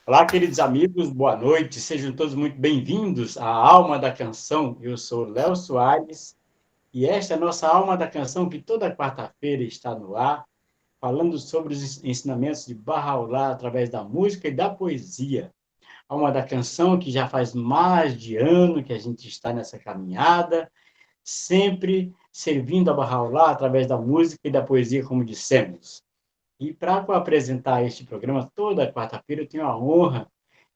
Olá, queridos amigos, boa noite, sejam todos muito bem-vindos à Alma da Canção. Eu sou Léo Soares e esta é a nossa Alma da Canção, que toda quarta-feira está no ar, falando sobre os ensinamentos de Bahá'u'lláh através da música e da poesia. Alma da Canção, que já faz mais de ano que a gente está nessa caminhada, sempre servindo a Bahá'u'lláh através da música e da poesia, como dissemos. E para apresentar este programa toda quarta-feira, eu tenho a honra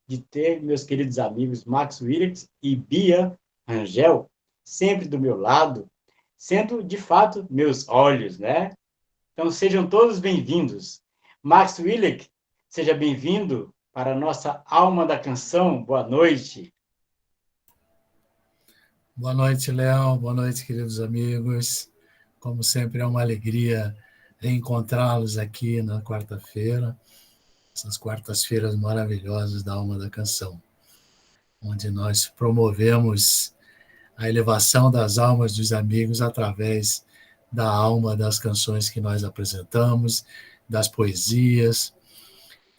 de ter meus queridos amigos Max Williams e Bia Rangel sempre do meu lado, sendo, de fato, meus olhos, né? Então, sejam todos bem-vindos. Max Williams, seja bem-vindo para a nossa Alma da Canção. Boa noite. Boa noite, Léo. Boa noite, queridos amigos. Como sempre, é uma alegria reencontrá-los aqui na quarta-feira, essas quartas-feiras maravilhosas da Alma da Canção, onde nós promovemos a elevação das almas dos amigos através da alma das canções que nós apresentamos, das poesias.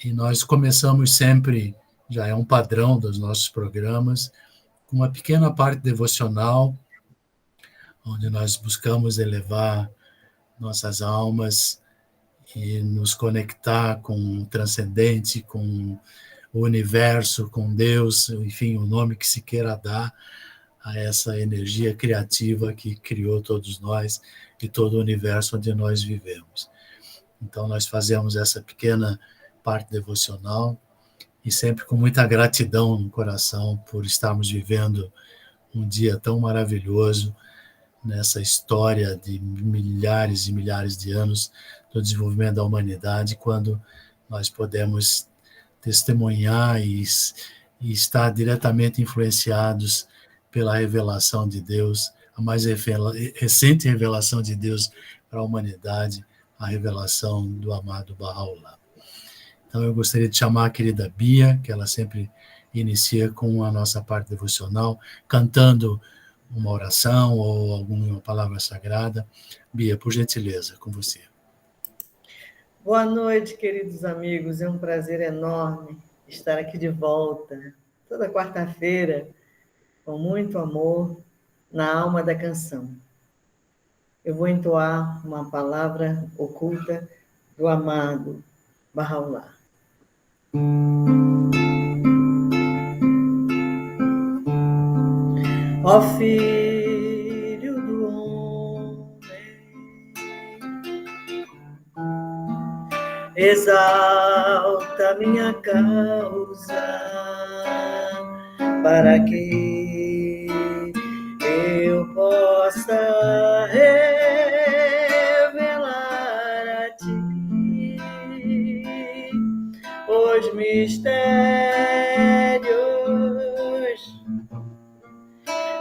E nós começamos sempre, já é um padrão dos nossos programas, com uma pequena parte devocional, onde nós buscamos elevar nossas almas e nos conectar com o transcendente, com o universo, com Deus, enfim, o nome que se queira dar a essa energia criativa que criou todos nós e todo o universo onde nós vivemos. Então, nós fazemos essa pequena parte devocional e sempre com muita gratidão no coração por estarmos vivendo um dia tão maravilhoso nessa história de milhares e milhares de anos do desenvolvimento da humanidade, quando nós podemos testemunhar e estar diretamente influenciados pela revelação de Deus, a mais recente revelação de Deus para a humanidade, a revelação do amado Bahá'u'lláh. Então eu gostaria de chamar a querida Bia, que ela sempre inicia com a nossa parte devocional, cantando uma oração ou alguma palavra sagrada. Bia, por gentileza, com você. Boa noite, queridos amigos. É um prazer enorme estar aqui de volta, toda quarta-feira, com muito amor, na alma da canção. Eu vou entoar uma palavra oculta do amado Bahá'u'lláh. Ó filho do homem, exalta minha causa, para que eu possa revelar a ti os mistérios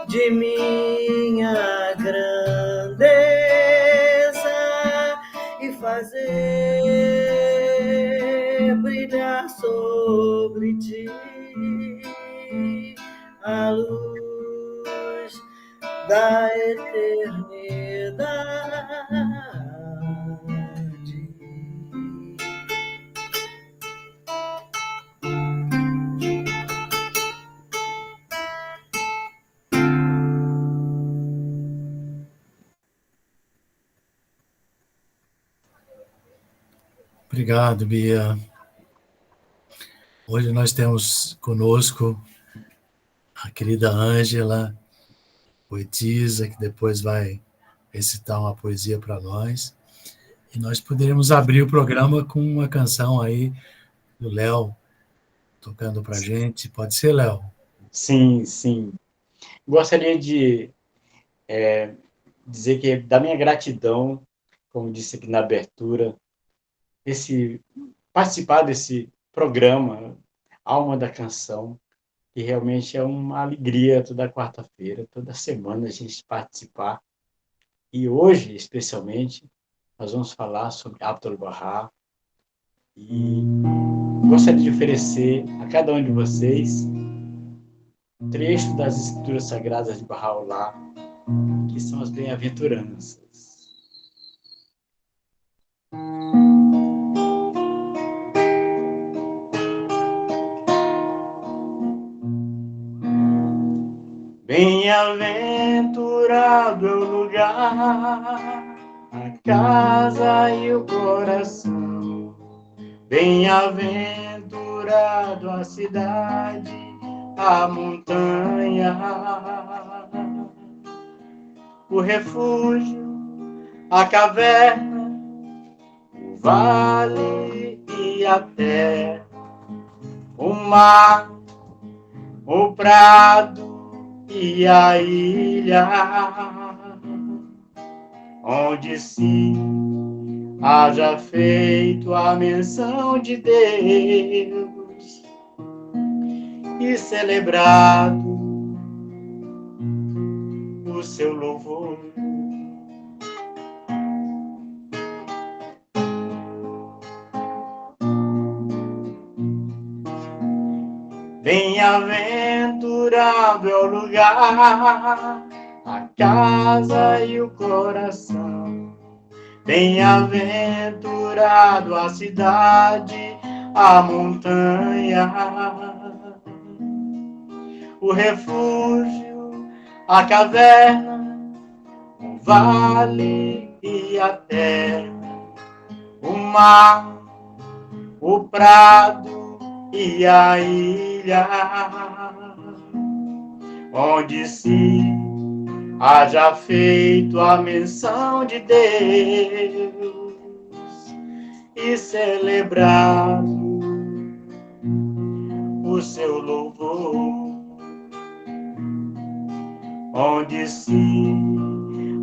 de minha grandeza e fazer brilhar sobre ti a luz da eternidade. Obrigado, Bia. Hoje nós temos conosco a querida Ângela, poetisa, que depois vai recitar uma poesia para nós. E nós poderíamos abrir o programa com uma canção aí do Léo, tocando para a gente. Pode ser, Léo? Sim, sim. Gostaria de dizer que da minha gratidão, como disse aqui na abertura, participar desse programa, Alma da Canção, que realmente é uma alegria toda quarta-feira, toda semana a gente participar. E hoje, especialmente, nós vamos falar sobre Abdu'l-Bahá e gostaria de oferecer a cada um de vocês um trecho das Escrituras Sagradas de Bahá'u'lláh, que são as bem-aventuranças. Bem-aventurado é o lugar, a casa e o coração. Bem-aventurado a cidade, a montanha, o refúgio, a caverna, o vale e a terra, o mar, o prado e a ilha, onde se haja feito a menção de Deus e celebrado o seu louvor. Bem-aventurado é o lugar, a casa e o coração. Bem-aventurado a cidade, a montanha, o refúgio, a caverna, o vale e a terra, o mar, o prado e a ilha, onde se haja feito a menção de Deus e celebrado o seu louvor, onde se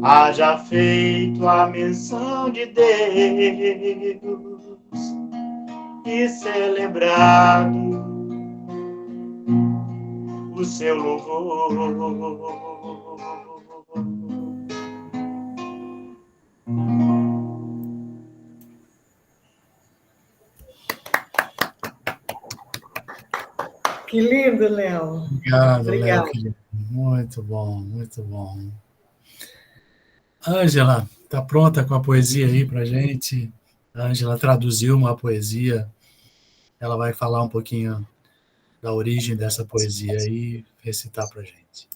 haja feito a menção de Deus e celebrado o seu louvor. Que lindo, Léo. Obrigado, Léo, Obrigada. querido. Muito bom, muito bom. Ângela, está pronta com a poesia aí para a gente? A Ângela traduziu uma poesia, ela vai falar um pouquinho da origem dessa poesia aí e recitar para a gente.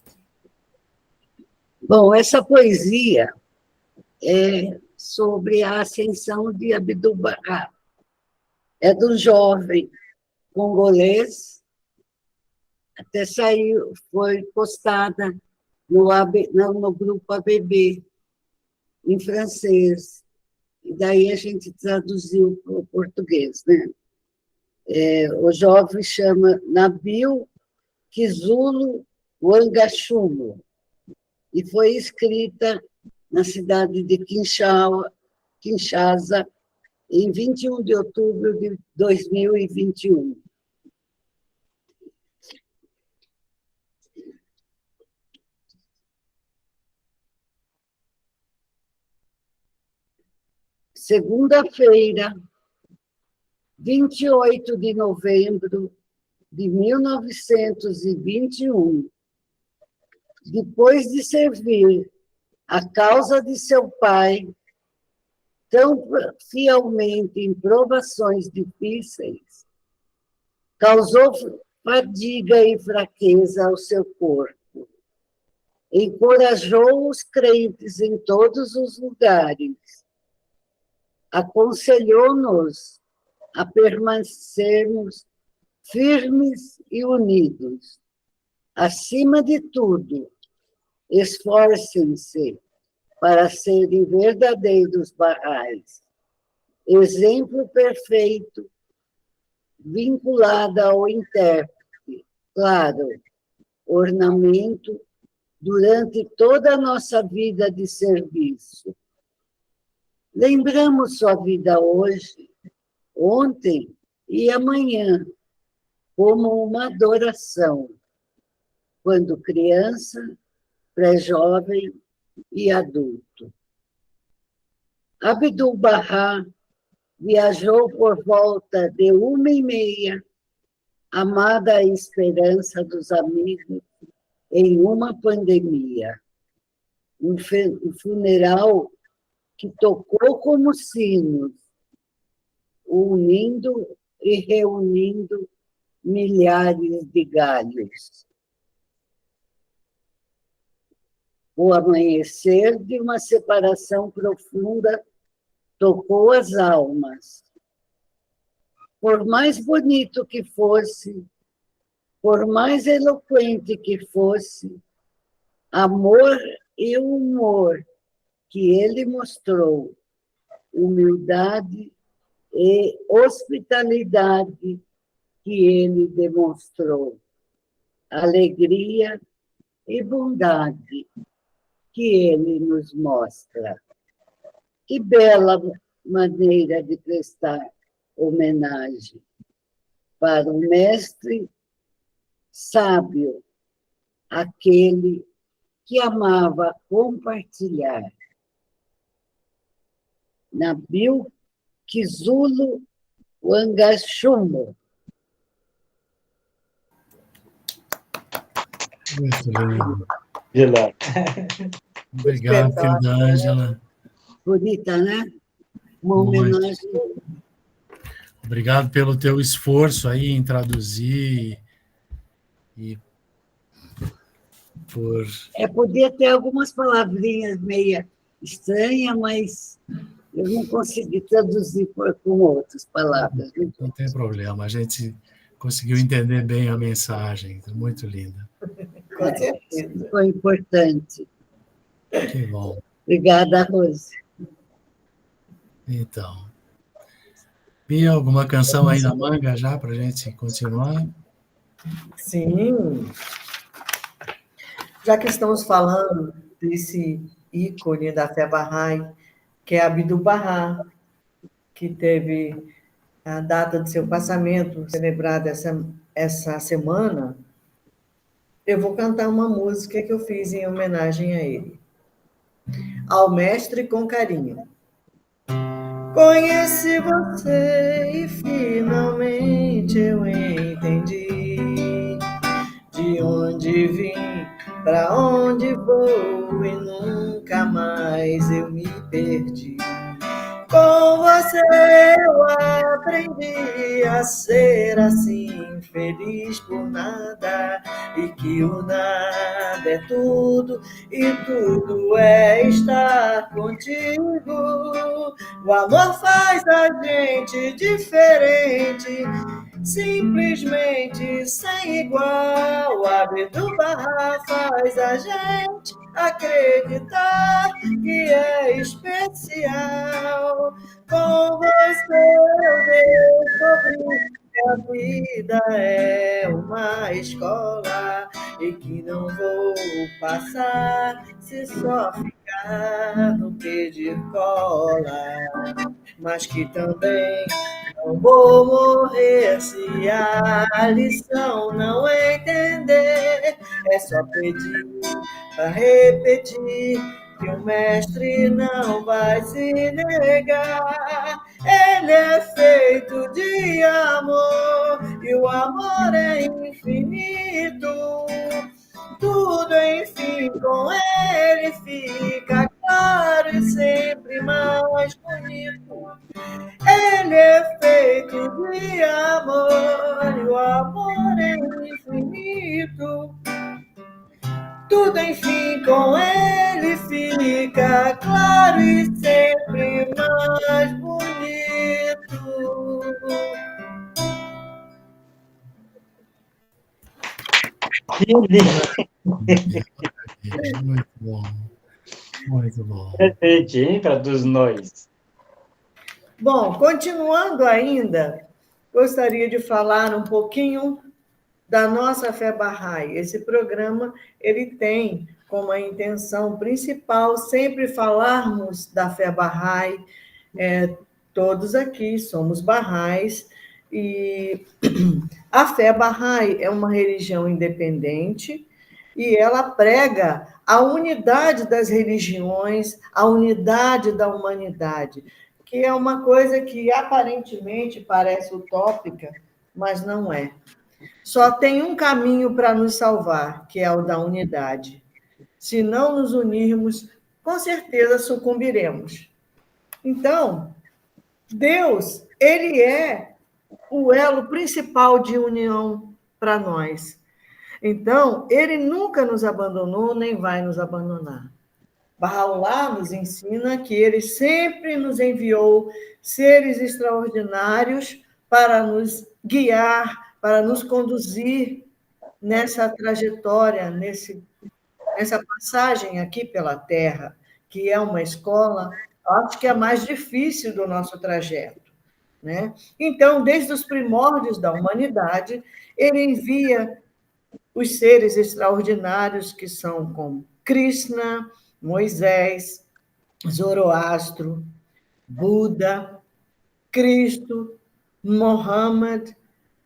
Bom, essa poesia é sobre a ascensão de Abdu'l-Bahá. É do jovem congolês, até saiu, foi postada no grupo ABB, em francês. E daí a gente traduziu para o português, né? O jovem chama Nabil Kizulu Wangashumo e foi escrita na cidade de Kinshasa, em 21 de outubro de 2021. Segunda-feira, 28 de novembro de 1921, depois de servir a causa de seu pai tão fielmente em provações difíceis, causou fadiga e fraqueza ao seu corpo, encorajou os crentes em todos os lugares, aconselhou-nos a permanecermos firmes e unidos. Acima de tudo, esforcem-se para serem verdadeiros Baha'is, exemplo perfeito, vinculado ao intérprete, claro, ornamento durante toda a nossa vida de serviço. Lembramos sua vida hoje, ontem e amanhã, como uma adoração, quando criança, pré-jovem e adulto. Abdu'l-Bahá viajou por volta de 1h30, amada a esperança dos amigos em uma pandemia. Um funeral que tocou como sinos, unindo e reunindo milhares de galhos. O amanhecer de uma separação profunda tocou as almas. Por mais bonito que fosse, por mais eloquente que fosse, amor e humor que ele mostrou, humildade e hospitalidade que ele demonstrou, alegria e bondade que ele nos mostra. Que bela maneira de prestar homenagem para o mestre sábio, aquele que amava compartilhar. Nabil Kizulo Wangashumo. Muito lindo. Giló. Obrigado, querida Ângela. Bonita, né? Uma Muito. homenagem. Obrigado pelo teu esforço aí em traduzir e por... Podia ter algumas palavrinhas meio estranhas, mas eu não consegui traduzir com outras palavras. Não tem problema, a gente conseguiu entender bem a mensagem, muito linda. Com certeza. Foi importante. Que bom. Obrigada, Rose. Então, Pia, alguma canção aí na manga já para a gente continuar? Sim. Já que estamos falando desse ícone da fé Bahá'í, que é Abdu'l-Bahá, que teve a data de seu passamento celebrada essa semana, eu vou cantar uma música que eu fiz em homenagem a ele. Ao Mestre com Carinho. Conheci você e finalmente eu entendi de onde vim, para onde vou e nunca mais eu me perdi. Com você eu aprendi a ser assim, feliz por nada, e que o nada é tudo, e tudo é estar contigo. O amor faz a gente diferente, simplesmente sem igual. Abdu'l-Bahá faz a gente acreditar que é especial. Com você eu descobri que a vida é uma escola e que não vou passar se só ficar no pedir cola, mas que também não vou morrer se a lição não entender. É só pedir para repetir que o mestre não vai se negar. Ele é feito de amor e o amor é infinito. Tudo, enfim, com ele fica claro e sempre mais bonito. Ele é feito de amor e o amor é infinito. Tudo, enfim, com ele fica claro e sempre mais bonito. Que lindo. Muito bom. Muito bom. Presente, hein, para todos nós. Bom, continuando ainda, gostaria de falar um pouquinho da nossa fé Bahá'í. Esse programa ele tem como a intenção principal sempre falarmos da fé Bahá'í. Todos aqui somos Bahá'ís e a fé Bahá'í é uma religião independente e ela prega a unidade das religiões, a unidade da humanidade, que é uma coisa que aparentemente parece utópica, mas não é. Só tem um caminho para nos salvar, que é o da unidade. Se não nos unirmos, com certeza sucumbiremos. Então, Deus, ele é o elo principal de união para nós. Então, ele nunca nos abandonou, nem vai nos abandonar. Bahá'u'lláh nos ensina que ele sempre nos enviou seres extraordinários para nos guiar, para nos conduzir nessa trajetória, nessa passagem aqui pela Terra, que é uma escola, acho que é a mais difícil do nosso trajeto, né? Então, desde os primórdios da humanidade, ele envia os seres extraordinários que são como Krishna, Moisés, Zoroastro, Buda, Cristo, Mohammed,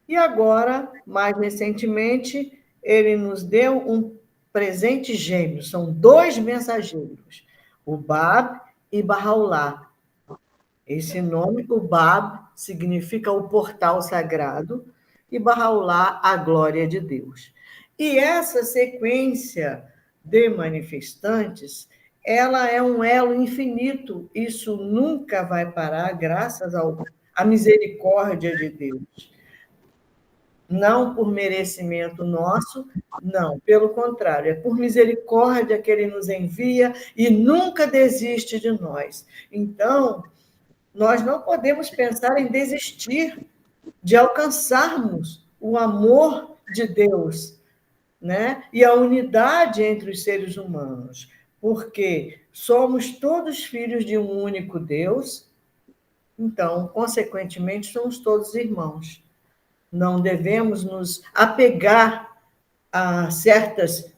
e agora, mais recentemente, ele nos deu um presente gêmeo, são 2 mensageiros, o Bab e Bahá'u'lláh. Esse nome, o Bab, significa o portal sagrado, e Bahá'u'lláh, a glória de Deus. E essa sequência de manifestantes, ela é um elo infinito, isso nunca vai parar, graças à misericórdia de Deus. Não por merecimento nosso, não, pelo contrário, é por misericórdia que ele nos envia e nunca desiste de nós. Então, nós não podemos pensar em desistir de alcançarmos o amor de Deus, né? E a unidade entre os seres humanos, porque somos todos filhos de um único Deus, então, consequentemente, somos todos irmãos. Não devemos nos apegar a certas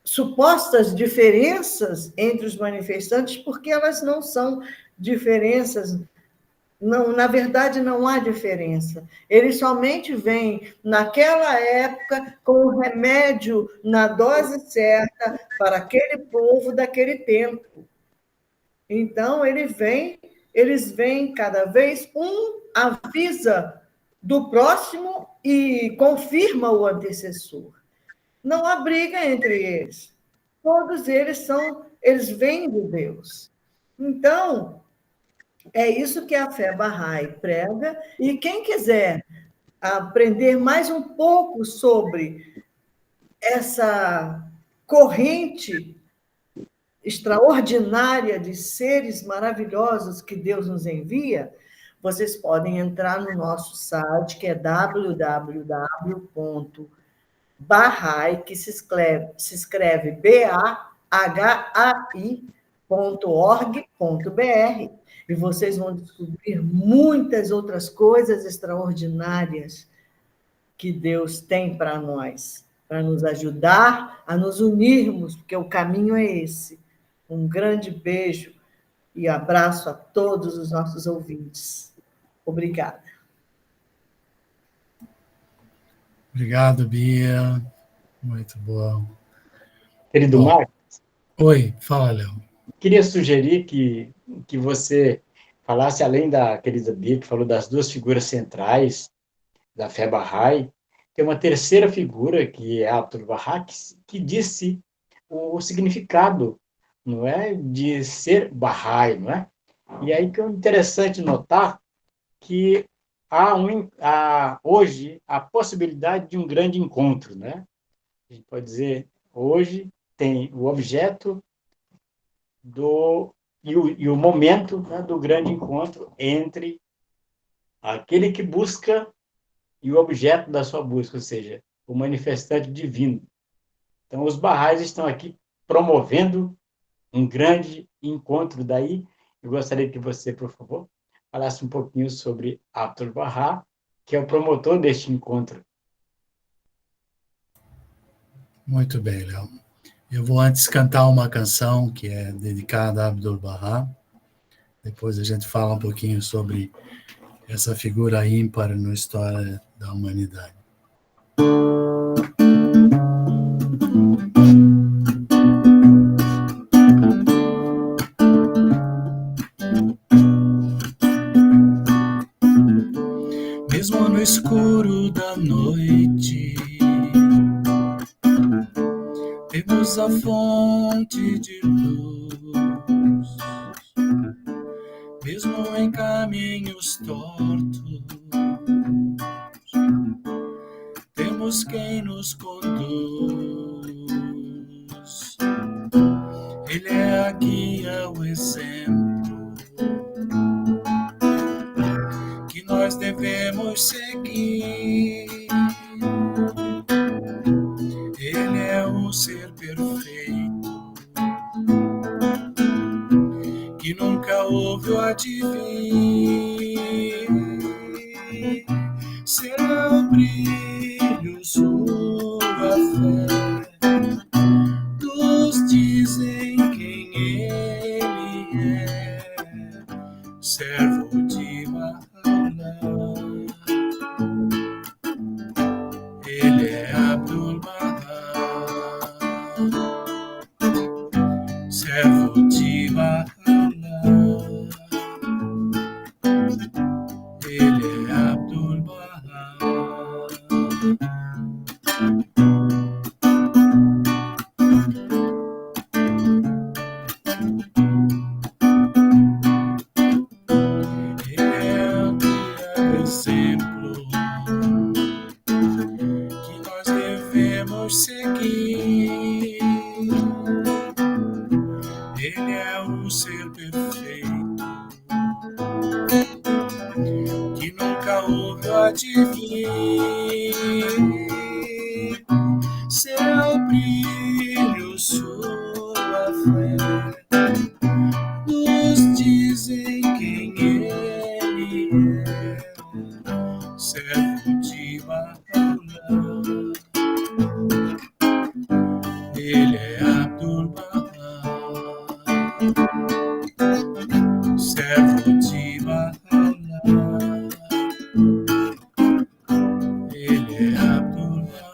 supostas diferenças entre os manifestantes, porque elas não são diferenças. Não, na verdade, não há diferença. Ele somente vem, naquela época, com o remédio na dose certa para aquele povo daquele tempo. Então, eles vêm cada vez, um avisa do próximo e confirma o antecessor. Não há briga entre eles. Todos eles vêm de Deus. Então, é isso que a fé Bahá'í prega, e quem quiser aprender mais um pouco sobre essa corrente extraordinária de seres maravilhosos que Deus nos envia, vocês podem entrar no nosso site, que é www.bahá'í, que se escreve bahai.org.br, e vocês vão descobrir muitas outras coisas extraordinárias que Deus tem para nós, para nos ajudar a nos unirmos, porque o caminho é esse. Um grande beijo e abraço a todos os nossos ouvintes. Obrigada. Obrigado, Bia. Muito bom. Querido Marcos, Oi, fala, Léo. queria sugerir que você falasse, além da querida Bia, que falou das 2 figuras centrais da fé Bahá'í, tem uma terceira figura, que é Abdu'l-Bahá, que disse o significado, não é, de ser Bahá'í, não é? E aí que é interessante notar que há hoje a possibilidade de um grande encontro, né? A gente pode dizer, hoje tem o objeto e o momento, né, do grande encontro entre aquele que busca e o objeto da sua busca, ou seja, o manifestante divino. Então, os Baha'is estão aqui promovendo um grande encontro. Daí, eu gostaria que você, por favor, falasse um pouquinho sobre Abdu'l-Bahá, que é o promotor deste encontro. Muito bem, Léo. Eu vou antes cantar uma canção que é dedicada a Abdu'l-Bahá. Depois a gente fala um pouquinho sobre essa figura ímpar na história da humanidade. Mesmo no escuro da noite, temos a fonte de luz. Mesmo em caminhos tortos, temos quem nos conduz. Ele é a guia, o exemplo que nós devemos seguir. Ele é o ser perfeito que nunca houve o advir. Será o brilho, sua fé, todos dizem quem ele é, servo de Baha'u'lláh. Ele é Abdul-Bahá, servo de Baha'u'lláh. Ele é Abdul-Bahá. Ele é o exemplo que nós devemos seguir. Ele é o ser perfeito que nunca houve o advir. Seu brilho, sua fé, nos dizem quem ele é, servo de Baha'u'lláh. Ele é Abdul-Bahá, servo de Baha'u'lláh. Ele é Abdul-Bahá.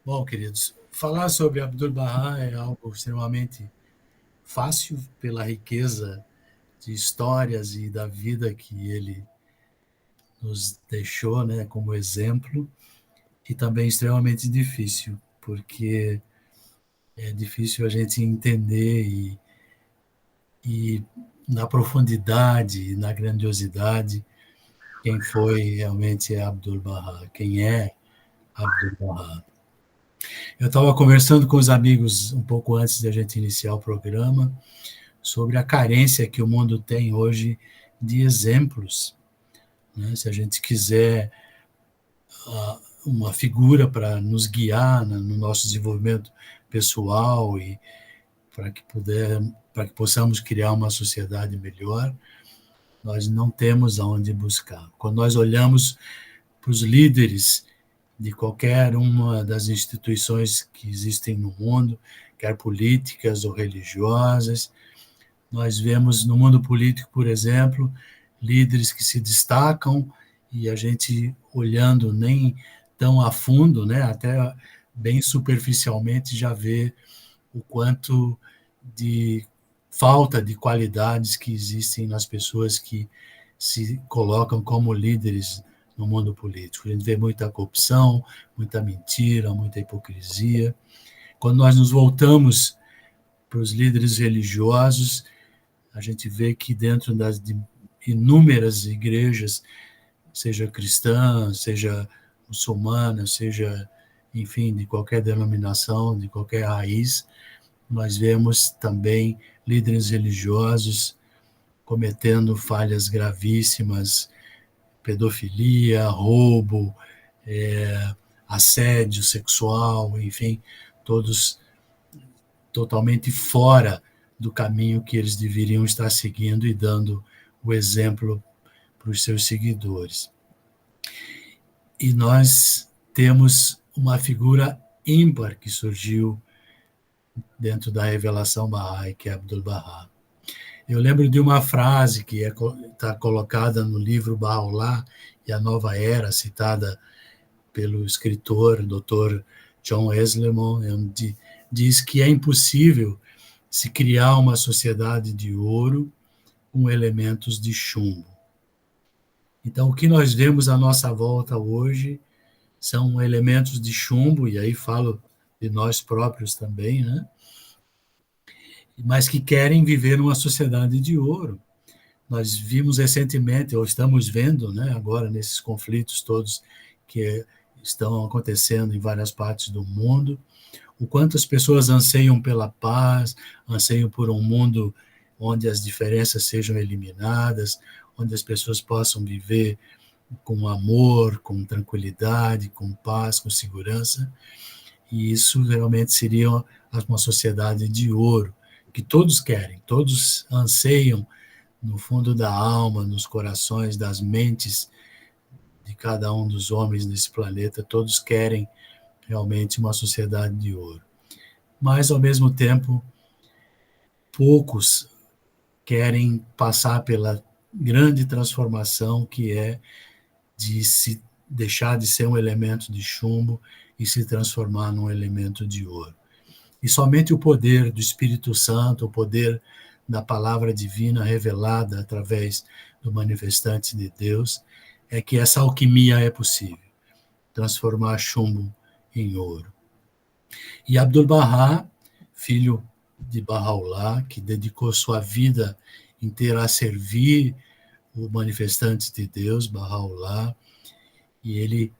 Bom, queridos, falar sobre Abdul-Bahá é algo extremamente fácil pela riqueza de histórias e da vida que ele nos deixou, né, como exemplo, e também extremamente difícil, porque é difícil a gente entender e na profundidade, na grandiosidade, quem foi realmente Abdul-Bahá, quem é Abdul-Bahá. Eu estava conversando com os amigos um pouco antes de a gente iniciar o programa sobre a carência que o mundo tem hoje de exemplos, né? Se a gente quiser uma figura para nos guiar no nosso desenvolvimento pessoal e para que possamos criar uma sociedade melhor, nós não temos aonde buscar. Quando nós olhamos para os líderes de qualquer uma das instituições que existem no mundo, quer políticas ou religiosas, nós vemos no mundo político, por exemplo, líderes que se destacam e a gente olhando nem tão a fundo, né, até bem superficialmente já vê o quanto de falta de qualidades que existem nas pessoas que se colocam como líderes no mundo político. A gente vê muita corrupção, muita mentira, muita hipocrisia. Quando nós nos voltamos para os líderes religiosos, a gente vê que dentro das inúmeras igrejas, seja cristã, seja muçulmana, seja, enfim, de qualquer denominação, de qualquer raiz, nós vemos também líderes religiosos cometendo falhas gravíssimas, pedofilia, roubo, assédio sexual, enfim, todos totalmente fora do caminho que eles deveriam estar seguindo e dando o exemplo para os seus seguidores. E nós temos uma figura ímpar que surgiu dentro da revelação Bahá'í, que é Abdul-Bahá. Eu lembro de uma frase que está colocada no livro Baha'u'lláh e a Nova Era, citada pelo escritor Dr. John Wesley, onde diz que é impossível se criar uma sociedade de ouro com elementos de chumbo. Então, o que nós vemos à nossa volta hoje são elementos de chumbo, e aí falo de nós próprios também, né? Mas que querem viver numa sociedade de ouro. Nós vimos recentemente, ou estamos vendo, né, agora nesses conflitos todos que estão acontecendo em várias partes do mundo, o quanto as pessoas anseiam pela paz, anseiam por um mundo onde as diferenças sejam eliminadas, onde as pessoas possam viver com amor, com tranquilidade, com paz, com segurança. E isso realmente seria uma sociedade de ouro, que todos querem, todos anseiam no fundo da alma, nos corações, das mentes de cada um dos homens desse planeta, todos querem realmente uma sociedade de ouro. Mas, ao mesmo tempo, poucos querem passar pela grande transformação que é de se deixar de ser um elemento de chumbo e se transformar num elemento de ouro. E somente o poder do Espírito Santo, o poder da palavra divina revelada através do manifestante de Deus, é que essa alquimia é possível, transformar chumbo em ouro. E Abdu'l-Bahá, filho de Bahá'u'lláh, que dedicou sua vida inteira a servir o manifestante de Deus, Bahá'u'lláh, e ele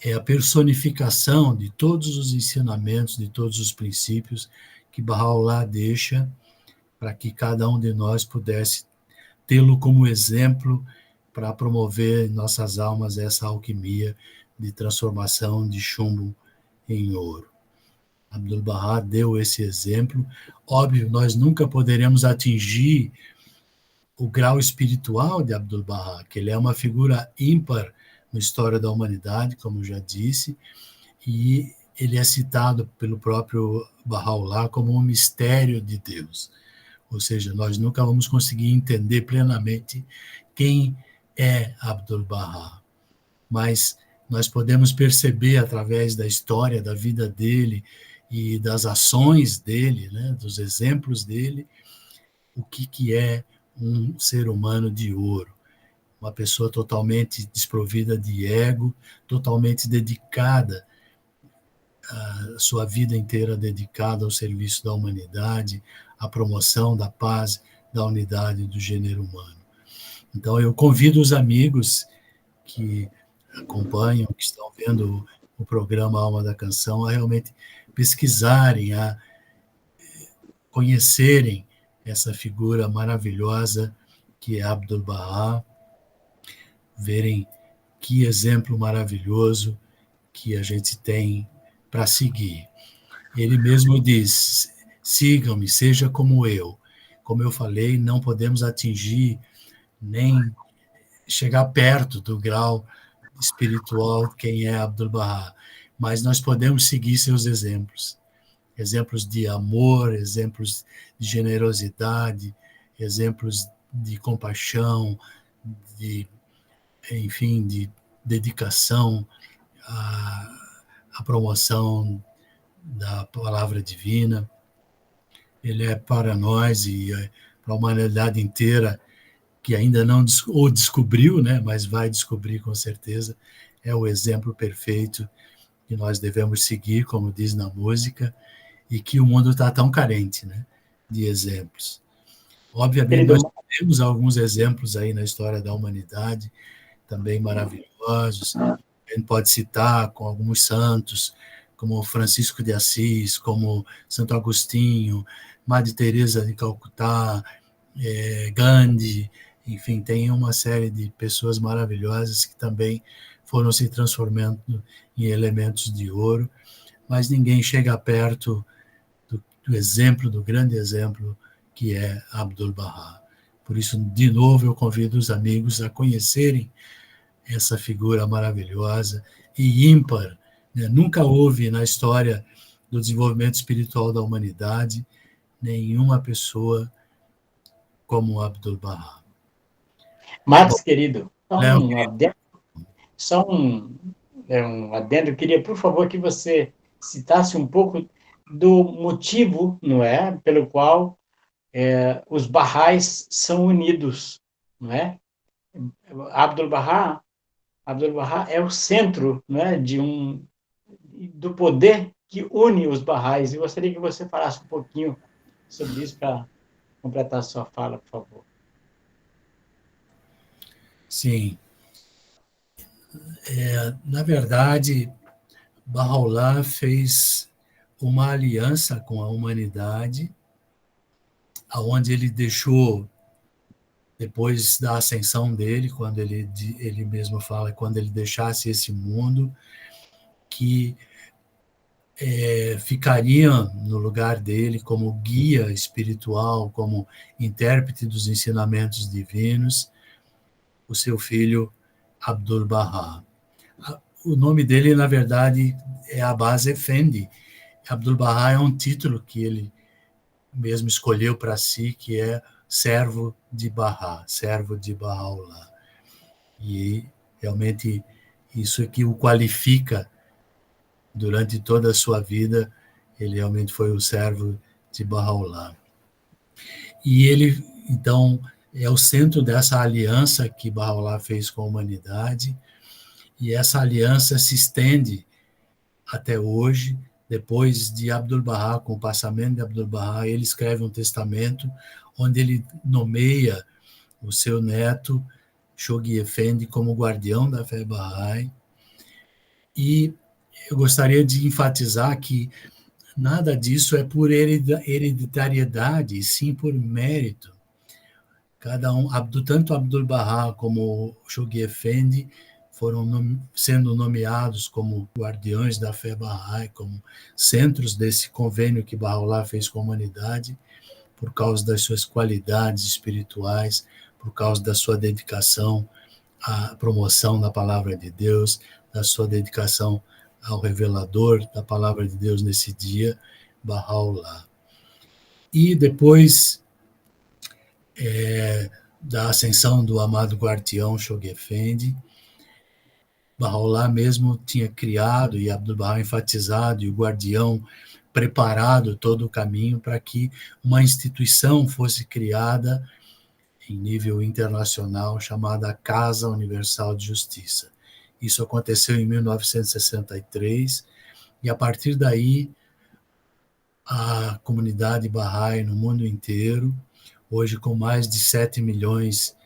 é a personificação de todos os ensinamentos, de todos os princípios que Bahá'u'lláh deixa para que cada um de nós pudesse tê-lo como exemplo para promover em nossas almas essa alquimia de transformação de chumbo em ouro. Abdu'l-Bahá deu esse exemplo. Óbvio, nós nunca poderemos atingir o grau espiritual de Abdu'l-Bahá, que ele é uma figura ímpar na história da humanidade, como já disse, e ele é citado pelo próprio Bahá'u'lláh como um mistério de Deus. Ou seja, nós nunca vamos conseguir entender plenamente quem é Abdu'l-Bahá. Mas nós podemos perceber através da história, da vida dele e das ações dele, né, dos exemplos dele, o que é um ser humano de ouro. Uma pessoa totalmente desprovida de ego, totalmente dedicada, a sua vida inteira dedicada ao serviço da humanidade, à promoção da paz, da unidade do gênero humano. Então, eu convido os amigos que acompanham, que estão vendo o programa Alma da Canção, a realmente pesquisarem, a conhecerem essa figura maravilhosa que é Abdu'l-Bahá, verem que exemplo maravilhoso que a gente tem para seguir. Ele mesmo diz: sigam-me, seja como eu. Como eu falei, não podemos atingir nem chegar perto do grau espiritual quem é Abdu'l-Bahá, mas nós podemos seguir seus exemplos. Exemplos de amor, exemplos de generosidade, exemplos de compaixão, enfim, de dedicação à promoção da palavra divina. Ele é para nós e para a humanidade inteira, que ainda não o descobriu, né, mas vai descobrir com certeza, é o exemplo perfeito que nós devemos seguir, como diz na música, e que o mundo está tão carente, né, de exemplos. Obviamente, nós temos alguns exemplos aí na história da humanidade, também maravilhosos. A gente pode citar com alguns santos, como Francisco de Assis, como Santo Agostinho, Madre Teresa de Calcutá, Gandhi, enfim, tem uma série de pessoas maravilhosas que também foram se transformando em elementos de ouro, mas ninguém chega perto do exemplo, do grande exemplo que é Abdu'l-Bahá. Por isso, de novo, eu convido os amigos a conhecerem essa figura maravilhosa e ímpar, né? Nunca houve na história do desenvolvimento espiritual da humanidade nenhuma pessoa como Abdu'l-Bahá. Marcos, querido, só um adendo. Eu queria, por favor, que você citasse um pouco do motivo, não é, pelo qual os Baha'is são unidos, não é? Abdu'l-Bahá é o centro, não é, do poder que une os Baha'is. E gostaria que você falasse um pouquinho sobre isso para completar a sua fala, por favor. Sim. Na verdade, Bahá'u'lláh fez uma aliança com a humanidade, aonde ele deixou, depois da ascensão dele, quando ele mesmo fala, quando ele deixasse esse mundo, que ficaria no lugar dele como guia espiritual, como intérprete dos ensinamentos divinos, o seu filho Abdu'l-Bahá. O nome dele, na verdade, é Abbas Effendi. Abdu'l-Bahá é um título que ele mesmo escolheu para si, que é servo de Bahá, servo de Bahá'u'lláh. E realmente isso é que o qualifica durante toda a sua vida. Ele realmente foi o servo de Bahá'u'lláh. E ele, então, é o centro dessa aliança que Bahá'u'lláh fez com a humanidade, e essa aliança se estende até hoje. Depois de Abdu'l-Bahá, com o passamento de Abdu'l-Bahá, ele escreve um testamento onde ele nomeia o seu neto, Shoghi Effendi, como guardião da fé Bahá'í. E eu gostaria de enfatizar que nada disso é por hereditariedade, sim por mérito. Cada um, tanto Abdu'l-Bahá como Shoghi Effendi, foram sendo nomeados como guardiões da fé Bahá'í, como centros desse convênio que Bahá'u'lláh fez com a humanidade, por causa das suas qualidades espirituais, por causa da sua dedicação à promoção da palavra de Deus, da sua dedicação ao revelador da palavra de Deus nesse dia, Bahá'u'lláh. E depois da ascensão do amado guardião Shoghi Effendi, Bahá'u'lláh mesmo tinha criado, e Abdu'l-Bahá enfatizado, e o guardião preparado todo o caminho para que uma instituição fosse criada em nível internacional, chamada Casa Universal de Justiça. Isso aconteceu em 1963, e a partir daí, a comunidade Bahá'í no mundo inteiro, hoje com mais de 7 milhões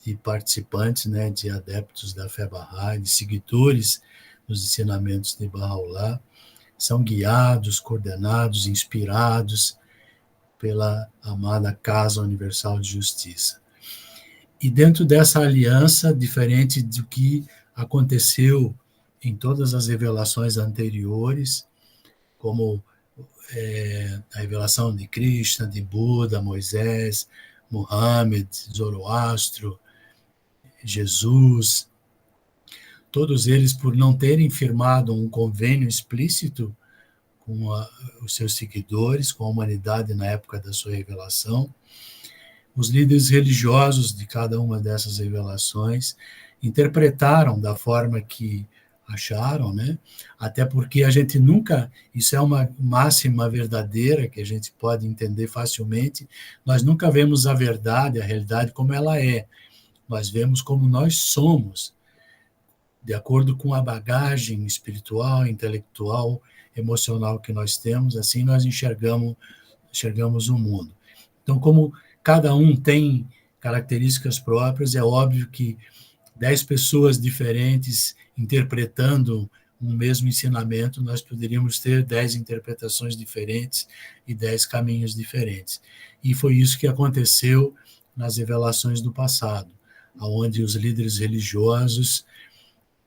de participantes, né, de adeptos da fé Bahá'í, de seguidores dos ensinamentos de Bahá'u'lláh, são guiados, coordenados, inspirados pela amada Casa Universal de Justiça. E dentro dessa aliança, diferente do que aconteceu em todas as revelações anteriores, como a revelação de Krishna, de Buda, Moisés, Muhammad, Zoroastro, Jesus, todos eles, por não terem firmado um convênio explícito com os seus seguidores, com a humanidade na época da sua revelação, os líderes religiosos de cada uma dessas revelações interpretaram da forma que acharam, né? Até porque a gente nunca, isso é uma máxima verdadeira que a gente pode entender facilmente, nós nunca vemos a verdade, a realidade como ela é. Nós vemos como nós somos, de acordo com a bagagem espiritual, intelectual, emocional que nós temos, assim nós enxergamos o mundo. Então, como cada um tem características próprias, é óbvio que 10 pessoas diferentes interpretando um mesmo ensinamento, nós poderíamos ter 10 interpretações diferentes e 10 caminhos diferentes. E foi isso que aconteceu nas revelações do passado, onde os líderes religiosos,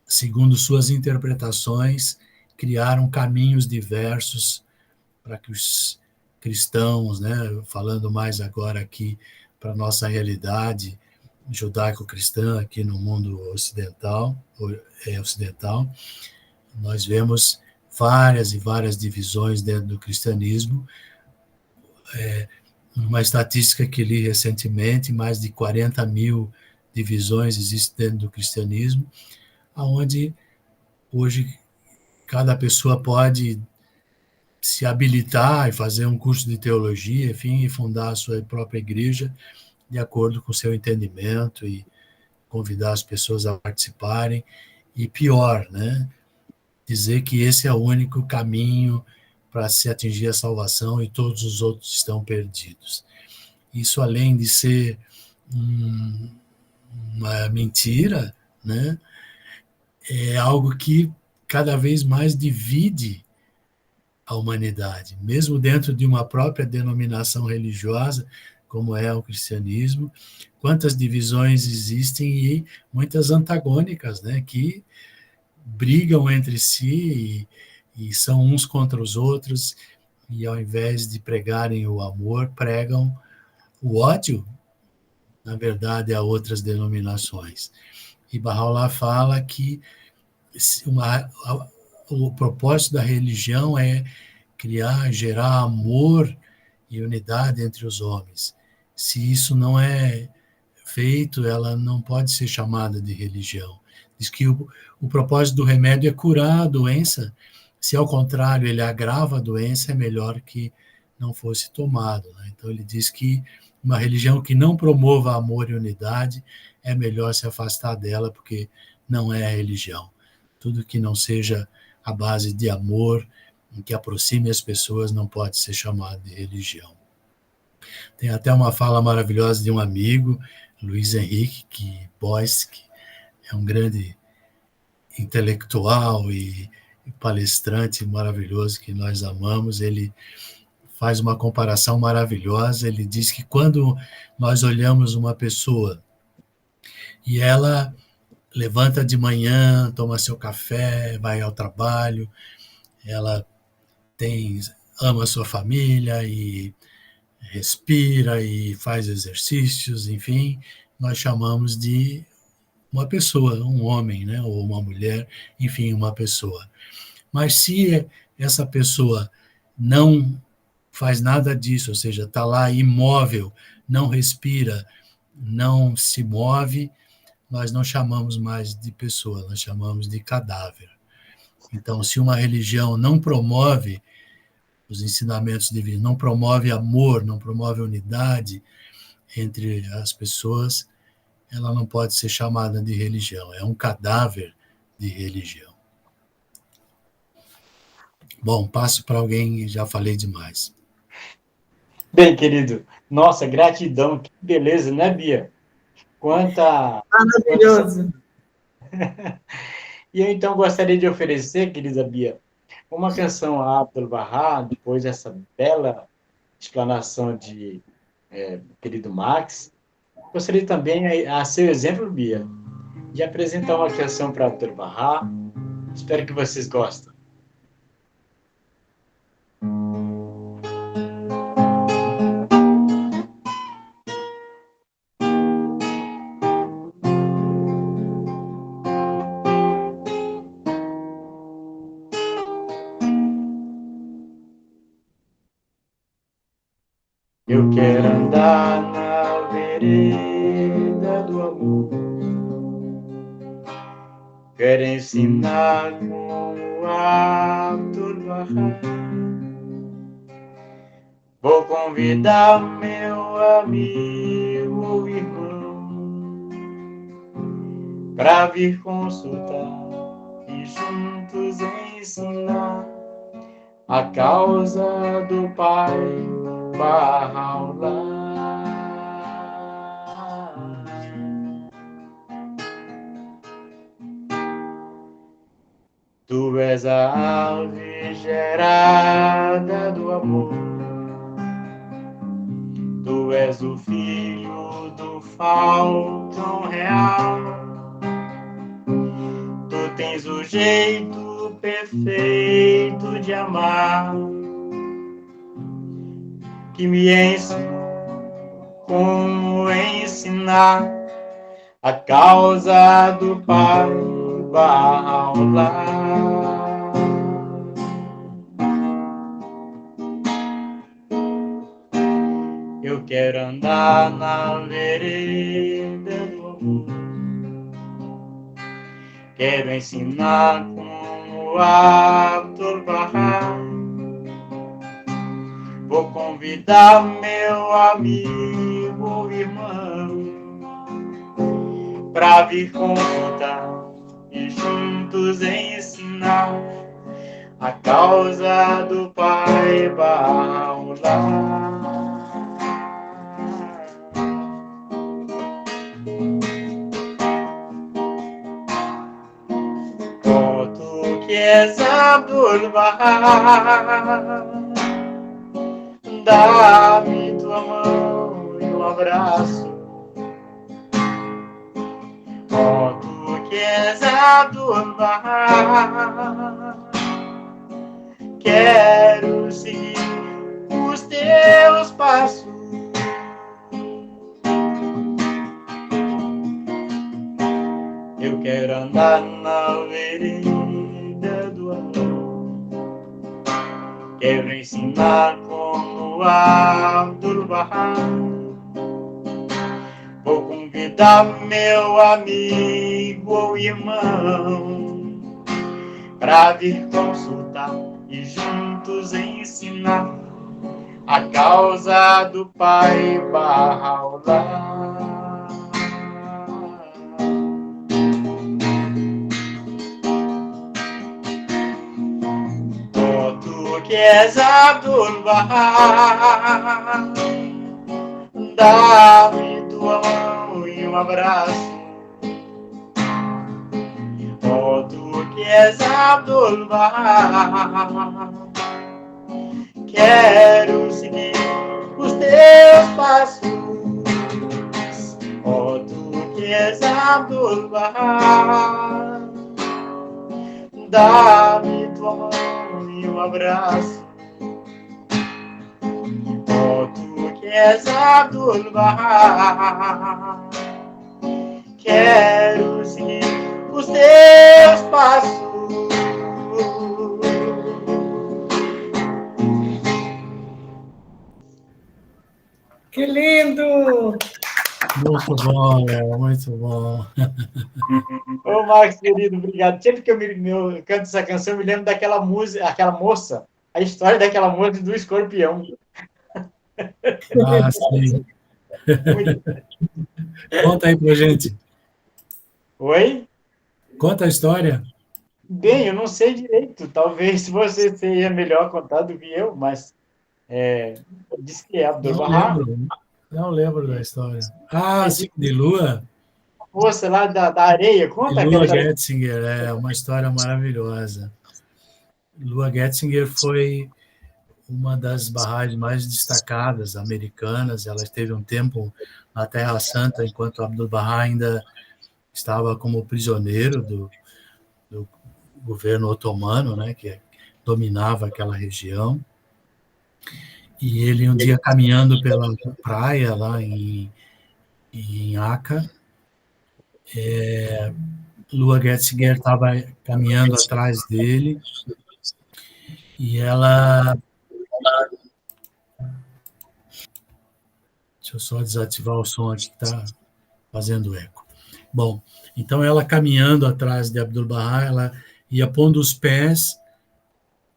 segundo suas interpretações, criaram caminhos diversos para que os cristãos, né, falando mais agora aqui para a nossa realidade judaico-cristã aqui no mundo ocidental, nós vemos várias e várias divisões dentro do cristianismo. Uma estatística que li recentemente, mais de 40 mil divisões existem dentro do cristianismo, onde hoje cada pessoa pode se habilitar e fazer um curso de teologia, enfim, e fundar a sua própria igreja de acordo com o seu entendimento e convidar as pessoas a participarem. E pior, né? Dizer que esse é o único caminho para se atingir a salvação e todos os outros estão perdidos. Isso, além de ser uma mentira, né? É algo que cada vez mais divide a humanidade, mesmo dentro de uma própria denominação religiosa, como é o cristianismo, quantas divisões existem e muitas antagônicas, né, que brigam entre si e são uns contra os outros, e ao invés de pregarem o amor, pregam o ódio, na verdade, a outras denominações. E Baha'u'lláh fala que o propósito da religião é criar, gerar amor e unidade entre os homens. Se isso não é feito, ela não pode ser chamada de religião. Diz que o propósito do remédio é curar a doença. Se, ao contrário, ele agrava a doença, é melhor que não fosse tomado, né? Então, ele diz que uma religião que não promova amor e unidade, é melhor se afastar dela, porque não é religião. Tudo que não seja a base de amor, que aproxime as pessoas, não pode ser chamado de religião. Tem até uma fala maravilhosa de um amigo, Luiz Henrique Boyce, que é um grande intelectual e palestrante maravilhoso que nós amamos. Ele faz uma comparação maravilhosa. Ele diz que quando nós olhamos uma pessoa e ela levanta de manhã, toma seu café, vai ao trabalho, ela ama a sua família e respira e faz exercícios, enfim, nós chamamos de uma pessoa, um homem, né, ou uma mulher, enfim, uma pessoa. Mas se essa pessoa não faz nada disso, ou seja, está lá imóvel, não respira, não se move, nós não chamamos mais de pessoa, nós chamamos de cadáver. Então, se uma religião não promove os ensinamentos divinos, não promove amor, não promove unidade entre as pessoas, ela não pode ser chamada de religião, é um cadáver de religião. Bom, passo para alguém, já falei demais. Bem, querido, nossa, gratidão, que beleza, né, Bia? Maravilhoso. E eu, então, gostaria de oferecer, querida Bia, uma canção a Abdul-Bahá, depois dessa bela explanação de querido Max. Gostaria também, a seu exemplo, Bia, de apresentar uma canção para Abdul-Bahá. Espero que vocês gostem. Eu quero andar na vereda do amor, quero ensinar com o Abdul-Bahá. Vou convidar meu amigo ou irmão para vir consultar e juntos ensinar a causa do Pai Baha'u'lláh. Tu és a ave gerada do amor, tu és o filho do falcão real, tu tens o jeito perfeito de amar, que me ensinou como ensinar a causa do Pai Baha'u'lláh. Eu quero andar na vereda do amor, quero ensinar como Abdul-Bahá. Vou convidar meu amigo ou irmão para vir consultar e juntos ensinar a causa do Pai Bahá'u'lláh. Tu que és Abdul-Bahá, dá-me tua mão e um abraço. Tu que és Abdul-Bahá, quero seguir os teus passos. Eu quero andar na vereda do amor. Quero ensinar como Abdul-Bahá. Vou convidar meu amigo ou irmão para vir consultar e juntos ensinar a causa do Pai Bahá'u'lláh. Tu que és Abdul-Bahá, dá-me tua mão e um abraço. Tu que és Abdul-Bahá, quero seguir os teus passos. Tu que és Abdul-Bahá, dá-me tua mão e um abraço. Tu que és Abdul-Bahá, quero seguir os teus passos. Que lindo! Muito bom, Léo, muito bom. Ô, Marcos, querido, obrigado. Sempre que eu canto essa canção, eu me lembro daquela música, aquela moça, a história daquela moça do escorpião. Ah, sim. Muito... Conta aí pra gente. Oi? Conta a história. Bem, eu não sei direito. Talvez você seja melhor contar do que eu, mas diz que é Abdul-Bahá. Não lembro da história. Ah, sim, de Lua. Moça lá da areia, conta Lua aquela... Getzinger, é uma história maravilhosa. Lua Getzinger foi uma das barragens mais destacadas americanas. Ela esteve um tempo na Terra Santa, enquanto Abdul-Bahá ainda estava como prisioneiro do governo otomano, né, que dominava aquela região. E ele, um dia, caminhando pela praia lá em Aca, Lua Getzinger estava caminhando atrás dele e ela... Deixa eu só desativar o som aqui que está fazendo eco. Bom, então ela caminhando atrás de Abdul-Bahá, ela ia pondo os pés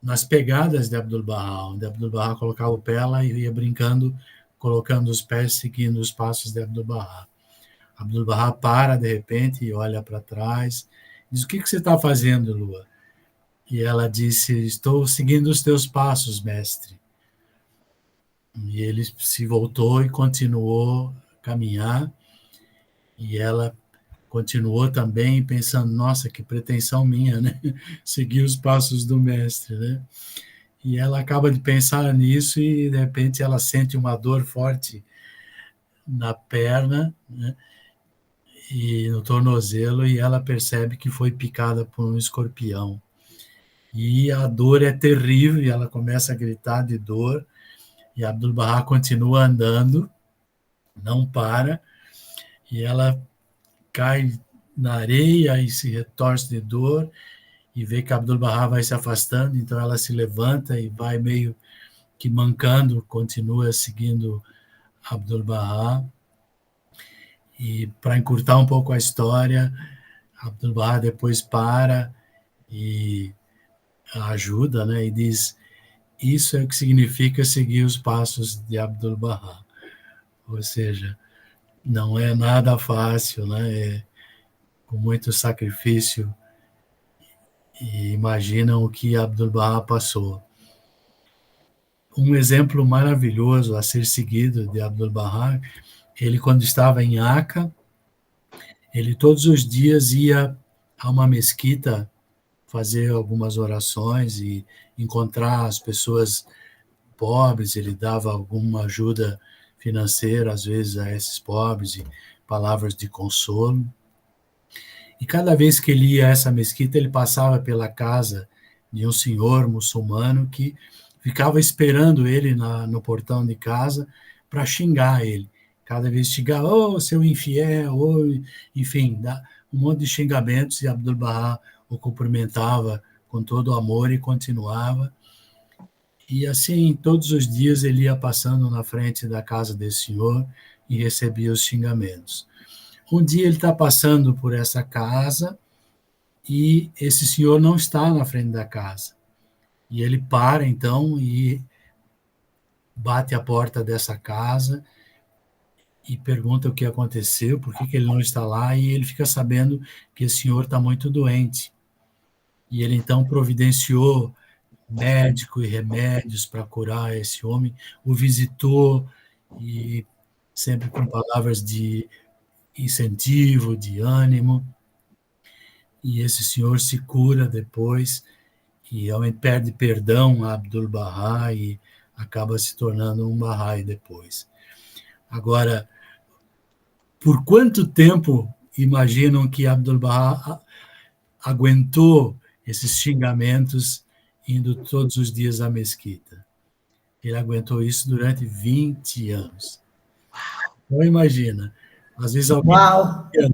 nas pegadas de Abdul-Bahá, onde Abdul-Bahá colocava o pé, ela ia brincando, colocando os pés, seguindo os passos de Abdul-Bahá. Abdul-Bahá para, de repente, e olha para trás, diz, o que você está fazendo, Lua? E ela disse, estou seguindo os teus passos, mestre. E ele se voltou e continuou a caminhar, e ela continuou também pensando, nossa, que pretensão minha, né? Seguir os passos do mestre, né? E ela acaba de pensar nisso e, de repente, ela sente uma dor forte na perna, né? E no tornozelo, e ela percebe que foi picada por um escorpião. E a dor é terrível, e ela começa a gritar de dor, e Abdul-Bahá continua andando, não para, e ela cai na areia e se retorce de dor, e vê que Abdul-Bahá vai se afastando, então ela se levanta e vai meio que mancando, continua seguindo Abdul-Bahá. E para encurtar um pouco a história, Abdul-Bahá depois para e a ajuda, né, e diz, isso é o que significa seguir os passos de Abdu'l-Bahá. Ou seja, não é nada fácil, né? É com muito sacrifício. E imaginam o que Abdu'l-Bahá passou. Um exemplo maravilhoso a ser seguido de Abdu'l-Bahá, ele quando estava em Aca, ele todos os dias ia a uma mesquita fazer algumas orações e encontrar as pessoas pobres, ele dava alguma ajuda financeira, às vezes, a esses pobres, e palavras de consolo. E cada vez que ele ia a essa mesquita, ele passava pela casa de um senhor muçulmano que ficava esperando ele no portão de casa para xingar ele. Cada vez xingava, ô, seu infiel, ô, enfim, um monte de xingamentos, e Abdu'l-Bahá o cumprimentava com todo o amor e continuava. E assim, todos os dias ele ia passando na frente da casa desse senhor e recebia os xingamentos. Um dia ele está passando por essa casa e esse senhor não está na frente da casa. E ele para, então, e bate a porta dessa casa e pergunta o que aconteceu, por que ele não está lá, e ele fica sabendo que esse senhor está muito doente. E ele, então, providenciou médico e remédios para curar esse homem, o visitou, e sempre com palavras de incentivo, de ânimo, e esse senhor se cura depois, e realmente perde perdão a Abdu'l-Bahá e acaba se tornando um Bahá'í depois. Agora, por quanto tempo imaginam que Abdu'l-Bahá aguentou esses xingamentos indo todos os dias à mesquita? Ele aguentou isso durante 20 anos. Então, imagina, às vezes alguém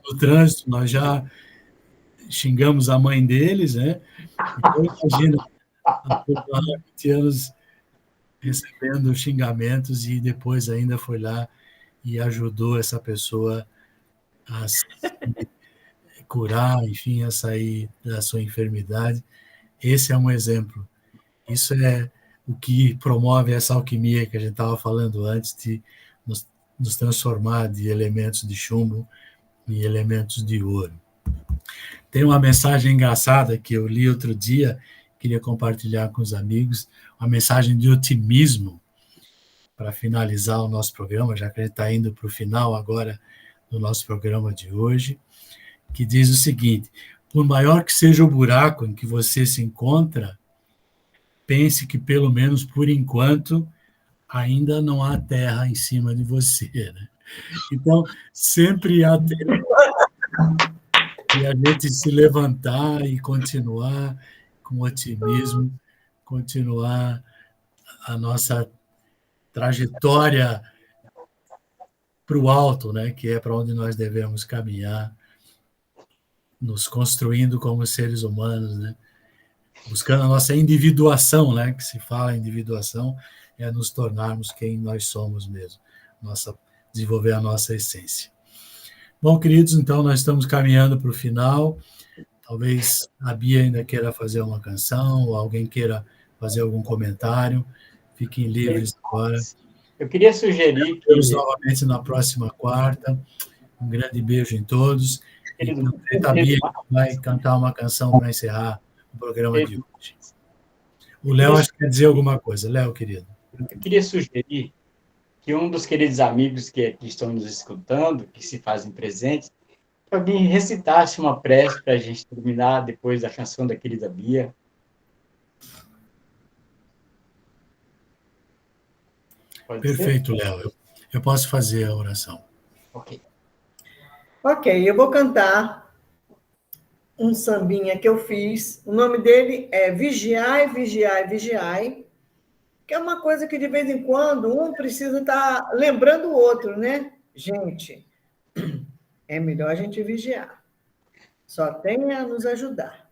no trânsito, nós já xingamos a mãe deles, né? Então, imagina, há 20 anos recebendo xingamentos e depois ainda foi lá e ajudou essa pessoa a se curar, enfim, a sair da sua enfermidade. Esse é um exemplo. Isso é o que promove essa alquimia que a gente estava falando antes, de nos transformar de elementos de chumbo em elementos de ouro. Tem uma mensagem engraçada que eu li outro dia, queria compartilhar com os amigos, uma mensagem de otimismo para finalizar o nosso programa, já que a gente está indo para o final agora do nosso programa de hoje, que diz o seguinte: por maior que seja o buraco em que você se encontra, pense que, pelo menos por enquanto, ainda não há terra em cima de você, né? Então, sempre há tempo de a gente se levantar e continuar com otimismo, continuar a nossa trajetória para o alto, né? Que é para onde nós devemos caminhar, nos construindo como seres humanos, né? Buscando a nossa individuação, né? Que se fala em individuação, é nos tornarmos quem nós somos mesmo, desenvolver a nossa essência. Bom, queridos, então nós estamos caminhando para o final. Talvez a Bia ainda queira fazer uma canção, ou alguém queira fazer algum comentário. Fiquem livres agora. Eu queria sugerir que... Vemos novamente na próxima quarta. Um grande beijo em todos. E a Bia vai cantar uma canção para encerrar o programa de hoje. O Léo acho que quer dizer alguma coisa. Léo, querido. Eu queria sugerir que um dos queridos amigos que aqui estão nos escutando, que se fazem presentes, que alguém recitasse uma prece para a gente terminar depois da canção da querida Bia. Pode Perfeito, ser? Léo. Eu posso fazer a oração. Ok. Ok, eu vou cantar um sambinha que eu fiz. O nome dele é Vigiai, Vigiai, Vigiai, que é uma coisa que, de vez em quando, um precisa estar lembrando o outro, né? Gente, é melhor a gente vigiar. Só tem a nos ajudar.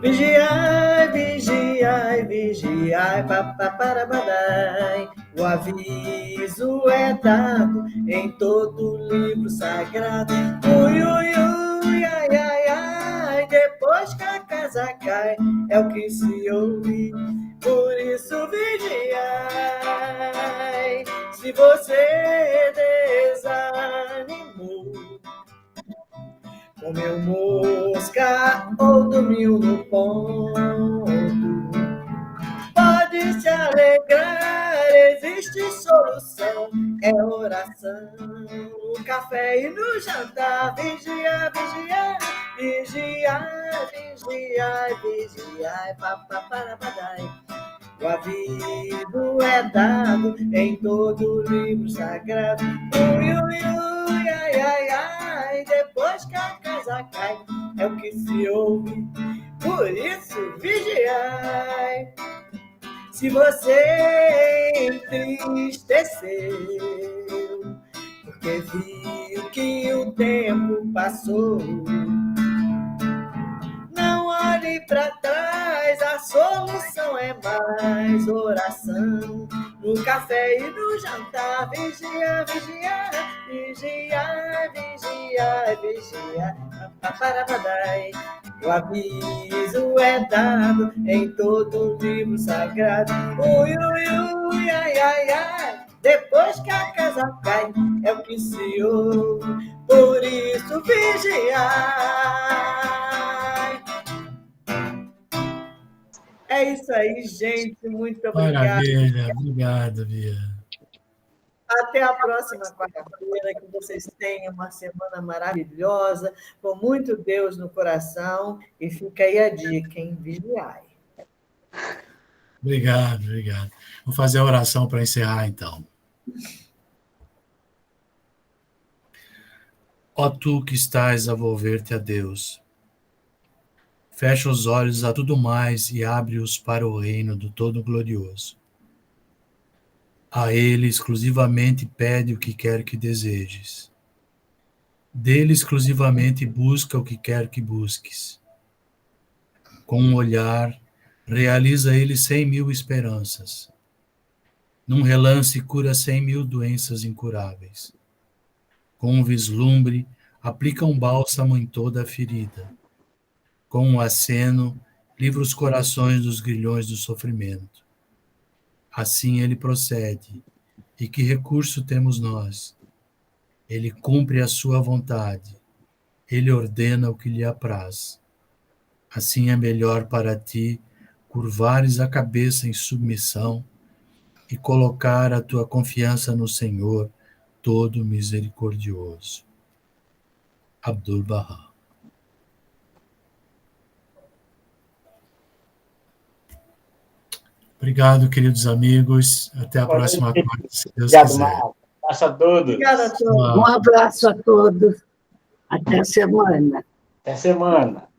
Vigiai, vigiai, vigiai, papaparabadai. O aviso é dado em todo livro sagrado. Ui, ui, ui, ai, ai, ai. Depois depois que a casa cai, é o que se ouve, por isso vigiai. Se você desanimou, comeu mosca ou dormiu no ponto, pode se alegrar, existe solução, é oração, no café e no jantar, vigiar, vigiar, vigiar, vigiar, vigiar, papaparapadai. O aviso é dado em todo livro sagrado, ui, ui, ui, ai, ai, ai, depois que a casa cai, é o que se ouve, por isso vigiai. Se você entristeceu, porque viu que o tempo passou, não olhe para trás, a solução é mais oração, no café e no jantar, vigiar, vigiar, vigiar, vigiar, vigiar, paparapadai. O aviso é dado em todo livro sagrado, ui, ui, ui, ai, ai, ai, depois que a casa cai, é o que se ouve, por isso vigiai. É isso aí, gente, muito obrigada. Maravilha, obrigado, Bia. Até a próxima quarta-feira, que vocês tenham uma semana maravilhosa, com muito Deus no coração, e fica aí a dica, hein? Vigiai. Obrigado, obrigado. Vou fazer a oração para encerrar, então. Ó tu que estás a volver-te a Deus, fecha os olhos a tudo mais e abre-os para o reino do Todo-Glorioso. A Ele exclusivamente pede o que quer que desejes. Dele exclusivamente busca o que quer que busques. Com um olhar, realiza Ele 100.000 esperanças. Num relance, cura 100.000 doenças incuráveis. Com um vislumbre, aplica um bálsamo em toda a ferida. Com um aceno, livra os corações dos grilhões do sofrimento. Assim ele procede. E que recurso temos nós? Ele cumpre a sua vontade. Ele ordena o que lhe apraz. Assim é melhor para ti curvares a cabeça em submissão e colocar a tua confiança no Senhor, todo misericordioso. Abdu'l-Bahá. Obrigado, queridos amigos. Até a próxima quarta, se Deus Obrigado, quiser. Márcio. Um abraço a todos. Obrigada a todos. Um abraço a todos. Até a semana. Até semana.